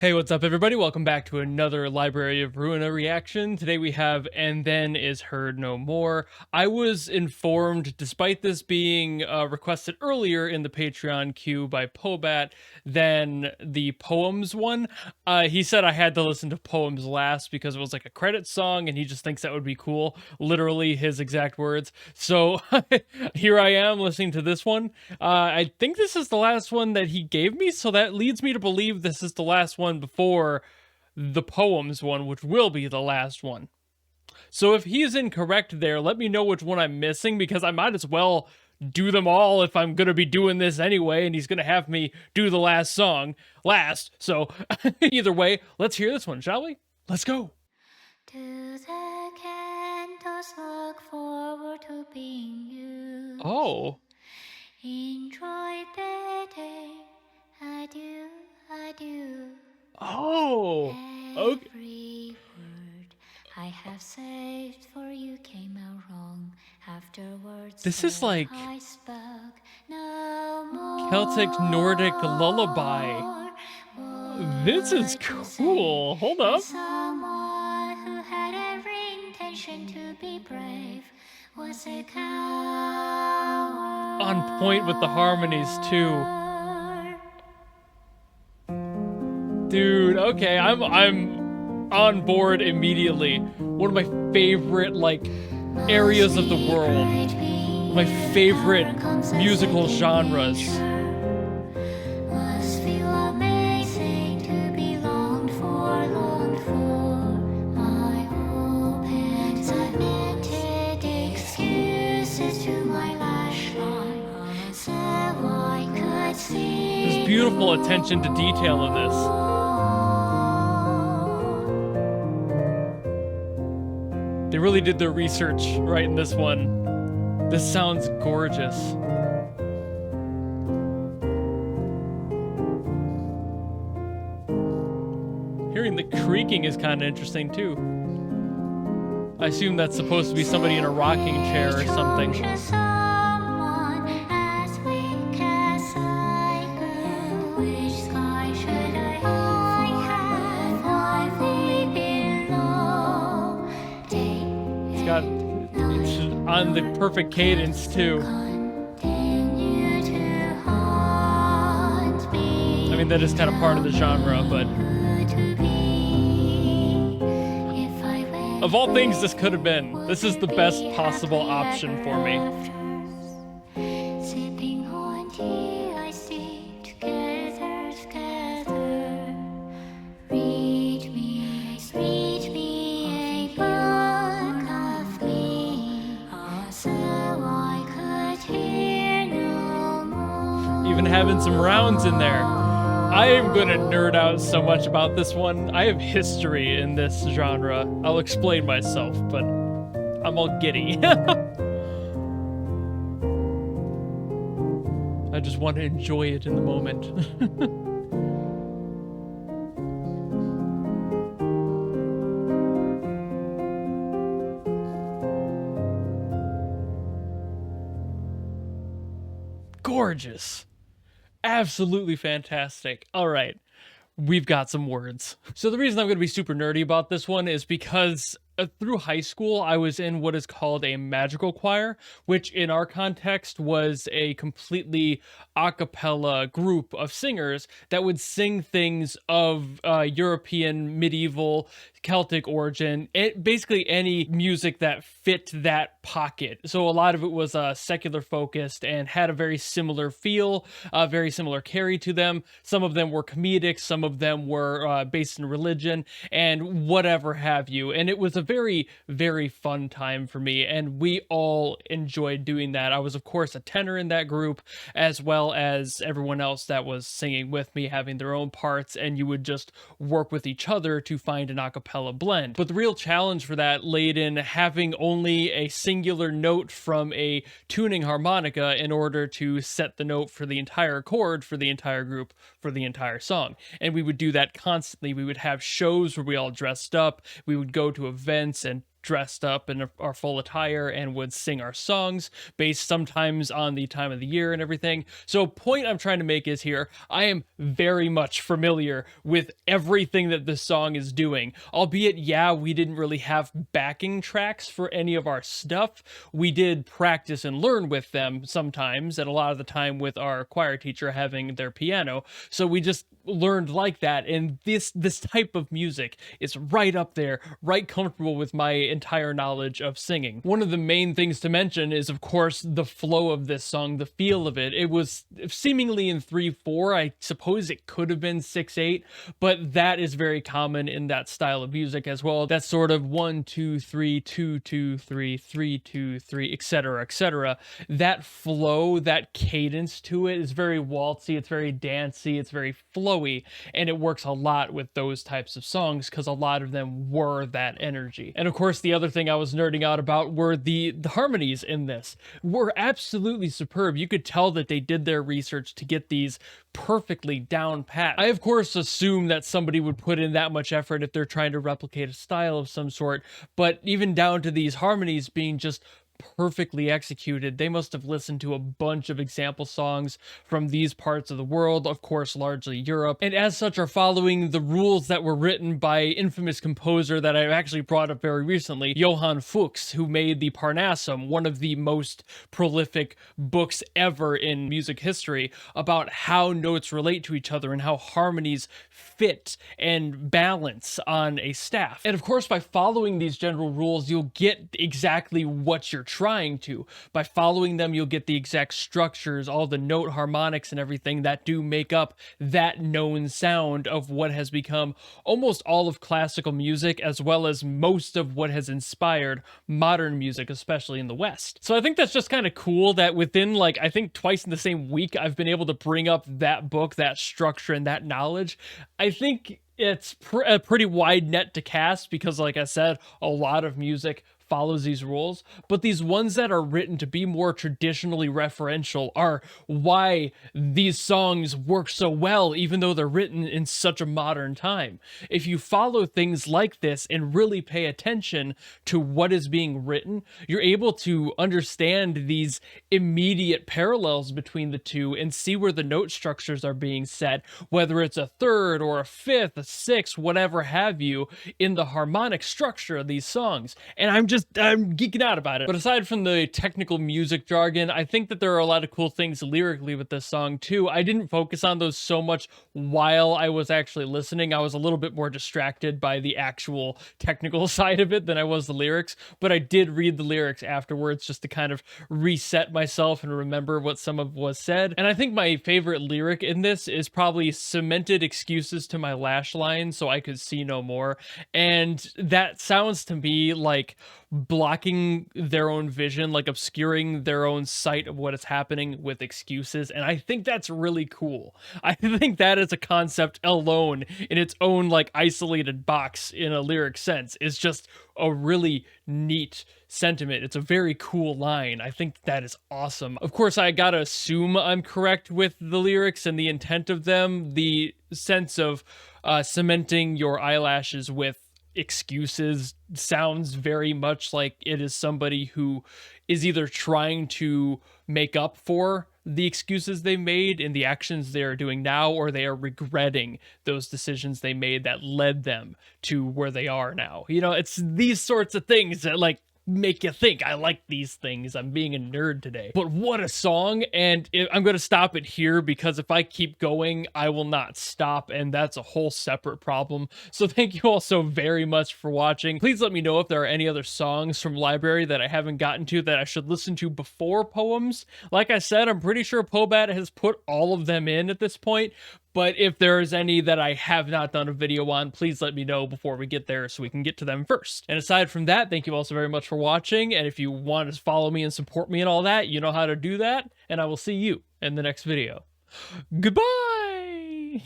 Hey, what's up, everybody? Welcome back to another Library of Ruina reaction. Today we have And Then Is Heard No More. I was informed, despite this being requested earlier in the Patreon queue by Pobat, than the Poems one. He said I had to listen to Poems last because it was like a credit song and he just thinks that would be cool. Literally his exact words. So here I am listening to this one. I think this is the last one that he gave me, so that leads me to believe this is the last one before the Poems one, which will be the last one. So if he's incorrect there, let me know which one I'm missing, because I might as well do them all if I'm gonna be doing this anyway, and he's gonna have me do the last song last. So either way, let's hear this one, shall we? Let's go. Do the candles look forward to being used? Oh. Enjoy the day. Adieu, adieu. Oh. Okay. Every word I have saved for you came out wrong. Afterwards, This is like I spoke no more. Celtic Nordic lullaby. This is cool. Hold up. Someone who had every intention to be brave was a coward. On point with the harmonies too. Dude, okay, I'm on board immediately. One of my favorite areas of the world. My favorite musical genres. There's beautiful attention to detail in this. They really did their research right in this one. This sounds gorgeous. Hearing the creaking is kind of interesting too. I assume that's supposed to be somebody in a rocking chair or something. It's on the perfect cadence too. I mean, that is kind of part of the genre, but of all things this could have been, this is the best possible option for me. Even having some rounds in there. I am gonna nerd out so much about this one. I have history in this genre. I'll explain myself, but I'm all giddy. I just want to enjoy it in the moment. Gorgeous. Absolutely fantastic. All right, we've got some words. So the reason I'm going to be super nerdy about this one is because through high school, I was in what is called a magical choir, which in our context was a completely a cappella group of singers that would sing things of European, medieval, Celtic origin, basically any music that fit that pocket. So a lot of it was secular focused and had a very similar feel, very similar carry to them. Some of them were comedic, some of them were based in religion and whatever have you. And it was a very, very fun time for me, and we all enjoyed doing that. I was, of course, a tenor in that group, as well as everyone else that was singing with me, having their own parts, and you would just work with each other to find an a cappella blend. But the real challenge for that laid in having only a singular note from a tuning harmonica in order to set the note for the entire chord for the entire group for the entire song. And we would do that constantly. We would have shows where we all dressed up, we would go to events and dressed up in our full attire and would sing our songs based sometimes on the time of the year and everything. So point I'm trying to make is here, I am very much familiar with everything that this song is doing, albeit yeah, we didn't really have backing tracks for any of our stuff. We did practice and learn with them sometimes, and a lot of the time with our choir teacher having their piano, so we just learned like that. And this type of music is right up there, right comfortable with my entire knowledge of singing. One of the main things to mention is, of course, the flow of this song, the feel of it. It was seemingly in 3/4. I suppose it could have been 6/8, but that is very common in that style of music as well. That's sort of 1 2 3 2 2 3 3 2 3, etc., etc. That flow, that cadence to it is very waltzy, it's very dancey, it's very flowy, and it works a lot with those types of songs because a lot of them were that energy. And of course, the other thing I was nerding out about were the harmonies in this were absolutely superb. You could tell that they did their research to get these perfectly down pat. I of course assume that somebody would put in that much effort if they're trying to replicate a style of some sort, but even down to these harmonies being just perfectly executed, they must have listened to a bunch of example songs from these parts of the world, of course largely Europe, and as such are following the rules that were written by infamous composer that I've actually brought up very recently, Johann Fuchs, who made the Parnassum, one of the most prolific books ever in music history, about how notes relate to each other and how harmonies fit and balance on a staff. And of course, by following these general rules, you'll get exactly what you're trying to. By following them, you'll get the exact structures, all the note harmonics and everything that do make up that known sound of what has become almost all of classical music, as well as most of what has inspired modern music, especially in the West. So I think that's just kind of cool that within, like, I think twice in the same week, I've been able to bring up that book, that structure, and that knowledge. I think it's a pretty wide net to cast because, like I said, a lot of music follows these rules, but these ones that are written to be more traditionally referential are why these songs work so well, even though they're written in such a modern time. If you follow things like this and really pay attention to what is being written, you're able to understand these immediate parallels between the two and see where the note structures are being set, whether it's a third or a fifth, a sixth, whatever have you, in the harmonic structure of these songs. And I'm geeking out about it. But aside from the technical music jargon, I think that there are a lot of cool things lyrically with this song too. I didn't focus on those so much while I was actually listening. I was a little bit more distracted by the actual technical side of it than I was the lyrics, but I did read the lyrics afterwards just to kind of reset myself and remember what some of was said. And I think my favorite lyric in this is probably "cemented excuses to my lash line so I could see no more." And that sounds to me like blocking their own vision, like obscuring their own sight of what is happening with excuses. And I think that's really cool. I think that is a concept alone in its own like isolated box in a lyric sense is just a really neat sentiment. It's a very cool line. I think that is awesome. Of course, I gotta assume I'm correct with the lyrics and the intent of them. The sense of cementing your eyelashes with excuses sounds very much like it is somebody who is either trying to make up for the excuses they made in the actions they are doing now, or they are regretting those decisions they made that led them to where they are now. You know, it's these sorts of things that like make you think. I like these things. I'm being a nerd today. But what a song. And I'm going to stop it here because if I keep going, I will not stop. And that's a whole separate problem. So thank you all so very much for watching. Please let me know if there are any other songs from library that I haven't gotten to that I should listen to before poems. Like I said, I'm pretty sure Pobat has put all of them in at this point. But if there's any that I have not done a video on, please let me know before we get there so we can get to them first. And aside from that, thank you all so very much for watching. And if you want to follow me and support me and all that, you know how to do that. And I will see you in the next video. Goodbye!